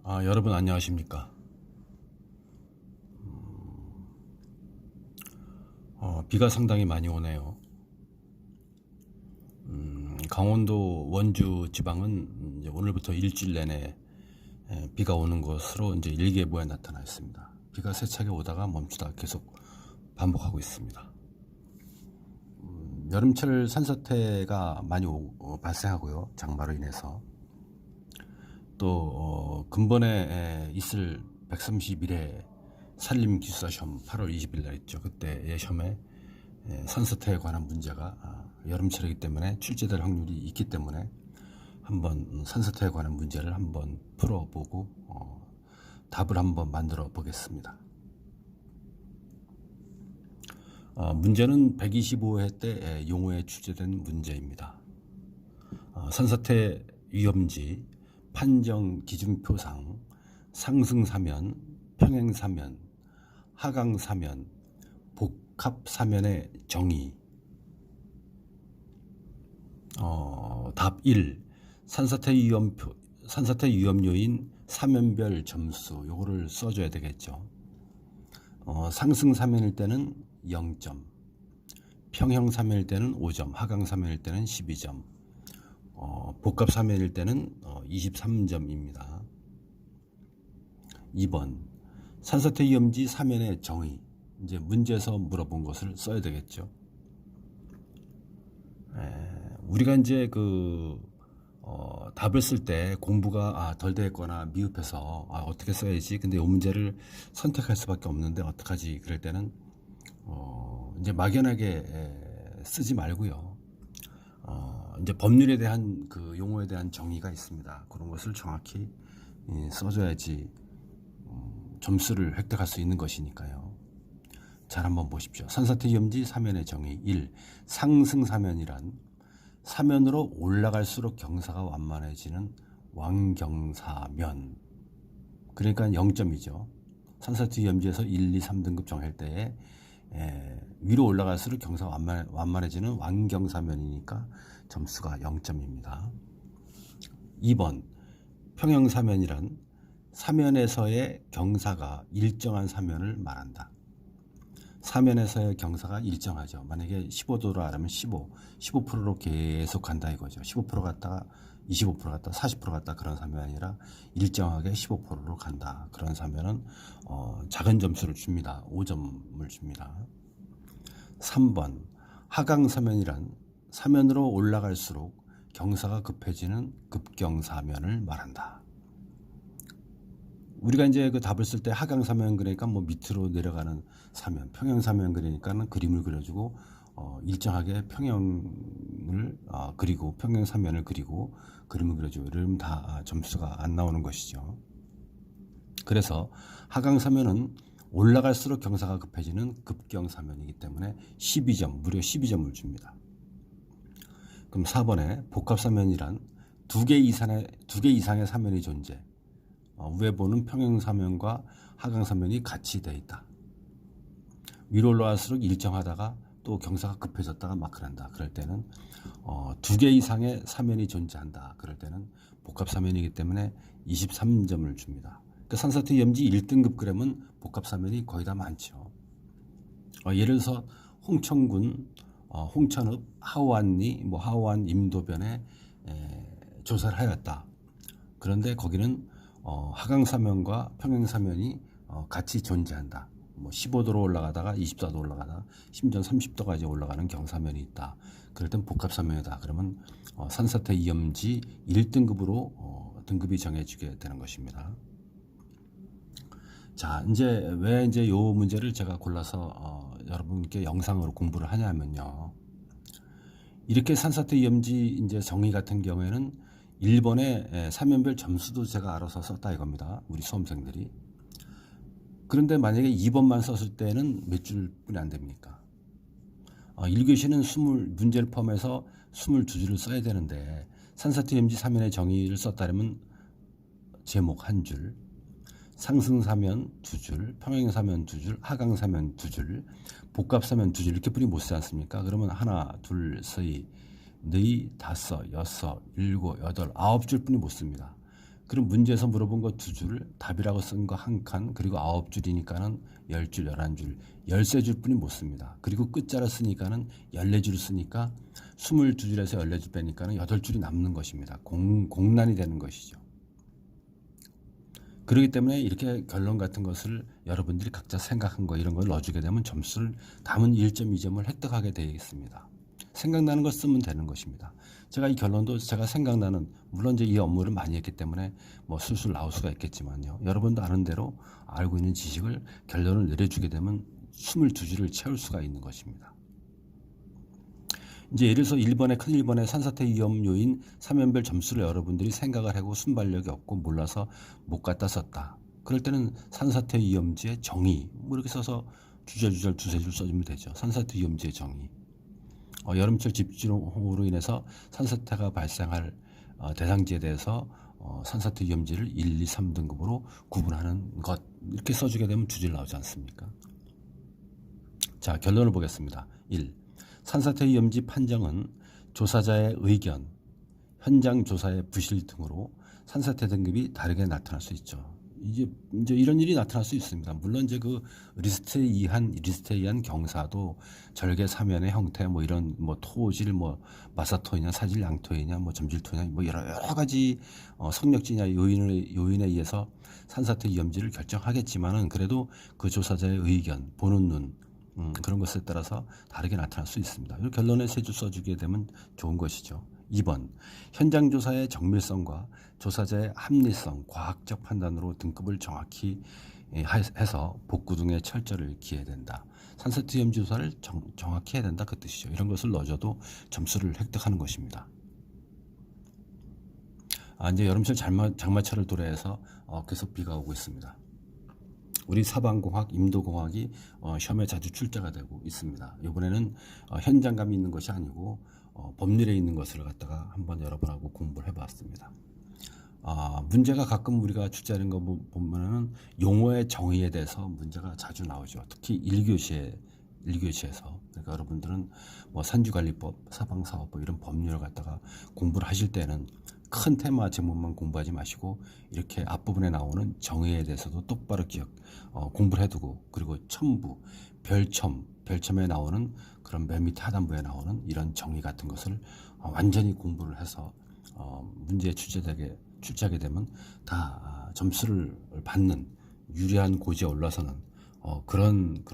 여러분 안녕하십니까. 비가 상당히 많이 오네요. 강원도 원주 지방은 이제 오늘부터 일주일 내내 비가 오는 것으로 이제 일기예보에 나타나 있습니다. 비가 세차게 오다가 멈추다 계속 반복하고 있습니다. 여름철 산사태가 많이 발생하고요. 장마로 인해서 또 근본에 있을 131회 산림기술사 시험 8월 20일 날 있죠. 그때의 시험에 산사태에 관한 문제가 여름철이기 때문에 출제될 확률이 있기 때문에 한번 산사태에 관한 문제를 한번 풀어보고 답을 한번 만들어 보겠습니다. 문제는 125회 때 용어에 출제된 문제입니다. 산사태 위험지, 판정 기준표상, 상승사면, 평행사면, 하강사면, 복합사면의 정의. 답 1. 산사태 위험 요인 사면별 점수. 요거를 써줘야 되겠죠. 상승사면일 때는 0점, 평형사면일 때는 5점, 하강사면일 때는 12점, 복합사면일 때는 23점입니다. 2번. 산사태 위험지 사면의 정의. 이제 문제에서 물어본 것을 써야 되겠죠. 우리가 이제 답을 쓸 때 공부가 덜 됐거나 미흡해서 어떻게 써야지. 근데 이 문제를 선택할 수밖에 없는데 어떡하지. 그럴 때는 이제 막연하게 쓰지 말고요. 이제 법률에 대한 그 용어에 대한 정의가 있습니다. 그런 것을 정확히 써줘야지 점수를 획득할 수 있는 것이니까요. 잘 한번 보십시오. 산사태 위험지 사면의 정의 1. 상승사면이란 사면으로 올라갈수록 경사가 완만해지는 완경사면. 그러니까 0점이죠. 산사태 위험지에서 1, 2, 3등급 정할 때에 위로 올라갈수록 경사가 완만해지는 완경사면이니까 점수가 0점입니다. 2번. 평형사면이란 사면에서의 경사가 일정한 사면을 말한다. 사면에서의 경사가 일정하죠. 만약에 15도로 하라면 15%로 계속 간다 이거죠. 15% 갔다가 25% 갔다 40% 갔다 그런 사면이 아니라 일정하게 15%로 간다. 그런 사면은 작은 점수를 줍니다. 5점을 줍니다. 3번. 하강사면이란 사면으로 올라갈수록 경사가 급해지는 급경사면을 말한다. 우리가 이제 그 답을 쓸 때 하강사면 그러니까 뭐 밑으로 내려가는 사면, 평형사면 그러니까는 그림을 그려주고 일정하게 평형을 그리고 평형사면을 그리고 그림을 그려주고 이러면 다 점수가 안 나오는 것이죠. 그래서 하강사면은 올라갈수록 경사가 급해지는 급경사면이기 때문에 12점, 무려 12점을 줍니다. 그럼 4번에 복합사면이란 두 개 이상의 사면이 존재. 위에 보는 평형사면과 하강사면이 같이 되어 있다. 위로 올라갈수록 일정하다가 또 경사가 급해졌다가 막 그런다. 그럴 때는 두 개 이상의 사면이 존재한다. 그럴 때는 복합사면이기 때문에 23점을 줍니다. 그러니까 산사태 위험지 1등급 그램은 복합사면이 거의 다 많죠. 예를 들어서 홍천군 홍천읍 하오안 임도변에 조사를 하였다. 그런데 거기는 하강사면과 평행사면이 같이 존재한다. 뭐 15도로 올라가다가 24도 올라가다가 심지어 30도까지 올라가는 경사면이 있다. 그럴 땐 복합사면이다. 그러면 산사태 위험지 1등급으로 등급이 정해지게 되는 것입니다. 자, 왜 이 문제를 제가 골라서 여러분께 영상으로 공부를 하냐면요. 이렇게 산사태 위험지 이제 정의 같은 경우에는 1번의 사면별 점수도 제가 알아서 썼다 이겁니다. 우리 수험생들이. 그런데 만약에 2번만 썼을 때는 몇 줄뿐이 안 됩니까? 1교시는 문제를 포함해서 22줄을 써야 되는데 산사태 위험지 사면의 정의를 썼다면 제목 1줄, 상승사면 2줄, 평행사면 2줄, 하강사면 2줄, 복합사면 2줄 이렇게 뿐이 못 쓰지 않습니까? 그러면 하나, 둘, 셋, 네, 다섯, 여섯, 일곱, 여덟, 9줄 뿐이 못 씁니다. 그럼 문제에서 물어본 거 2줄, 답이라고 쓴 거 1칸, 그리고 9줄이니까는 10줄, 11줄, 13줄 뿐이 못 씁니다. 그리고 끝자로 쓰니까는 14줄 쓰니까 22줄에서 14줄 빼니까는 8줄이 남는 것입니다. 공란이 되는 것이죠. 그렇기 때문에 이렇게 결론 같은 것을 여러분들이 각자 생각한 거 이런 걸 넣어주게 되면 점수를 남은 1점, 2점을 획득하게 되겠습니다. 생각나는 걸 쓰면 되는 것입니다. 제가 이 결론도 제가 생각나는, 물론 이제 이 업무를 많이 했기 때문에 뭐 술술 나올 수가 있겠지만요. 여러분도 아는 대로 알고 있는 지식을 결론을 내려주게 되면 22줄을 채울 수가 있는 것입니다. 이제 예를 들어서 1번에 큰 1번에 산사태 위험 요인 3연별 점수를 여러분들이 생각을 하고 순발력이 없고 몰라서 못 갖다 썼다. 그럴 때는 산사태 위험지의 정의 뭐 이렇게 써서 주절주절 2-3줄 써주면 되죠. 산사태 위험지의 정의. 여름철 집중호우로 인해서 산사태가 발생할 대상지에 대해서 산사태 위험지를 1, 2, 3등급으로 구분하는 것, 이렇게 써주게 되면 2줄 나오지 않습니까? 자, 결론을 보겠습니다. 1. 산사태 위험지 판정은 조사자의 의견, 현장 조사의 부실 등으로 산사태 등급이 다르게 나타날 수 있죠. 이제 이런 일이 나타날 수 있습니다. 물론 이제 그 리스트에 의한 경사도 절개 사면의 형태, 뭐 이런 뭐 토질, 뭐 마사토이냐, 사질 양토이냐, 뭐 점질토이냐, 뭐 여러 가지 성역지냐 요인에 의해서 산사태 위험지를 결정하겠지만은 그래도 그 조사자의 의견, 보는 눈, 그런 것에 따라서 다르게 나타날 수 있습니다. 이 결론에 3줄 써주게 되면 좋은 것이죠. 2번, 현장 조사의 정밀성과 조사자의 합리성, 과학적 판단으로 등급을 정확히 해서 복구 등의 철저를 기해야 된다. 산사태 위험지 조사를 정확히 해야 된다, 그 뜻이죠. 이런 것을 넣어줘도 점수를 획득하는 것입니다. 이제 여름철 장마철을 도래해서 계속 비가 오고 있습니다. 우리 사방공학, 임도공학이 시험에 자주 출제가 되고 있습니다. 이번에는 현장감이 있는 것이 아니고 법률에 있는 것을 갖다가 한번 여러분하고 공부를 해봤습니다. 문제가 가끔 우리가 출제하는 거 보면은 용어의 정의에 대해서 문제가 자주 나오죠. 특히 1교시에서. 그러니까 여러분들은 뭐 산지관리법, 사방사업법 이런 법률을 갖다가 공부를 하실 때는 큰 테마 제목만 공부하지 마시고 이렇게 앞부분에 나오는 정의에 대해서도 똑바로 공부를 해두고, 그리고 첨부, 별첨에 나오는 그런 맨 밑에 하단부에 나오는 이런 정의 같은 것을 완전히 공부를 해서 문제에 출제하게 되면 다 점수를 받는 유리한 고지에 올라서는 그런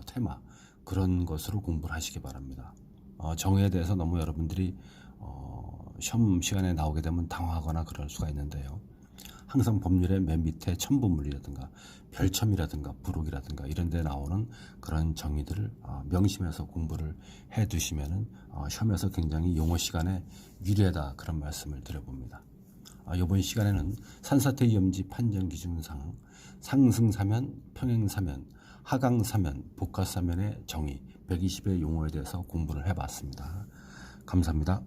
테마, 그런 것으로 공부를 하시기 바랍니다. 정의에 대해서 너무 여러분들이 시험 시간에 나오게 되면 당황하거나 그럴 수가 있는데요. 항상 법률의 맨 밑에 첨부물이라든가 별첨이라든가 부록이라든가 이런 데 나오는 그런 정의들을 명심해서 공부를 해 두시면은 시험에서 굉장히 용어 시간에 유리하다, 그런 말씀을 드려봅니다. 이번 시간에는 산사태 위험지 판정 기준상 상승사면, 평행사면, 하강사면, 복합사면의 정의 120의 용어에 대해서 공부를 해봤습니다. 감사합니다.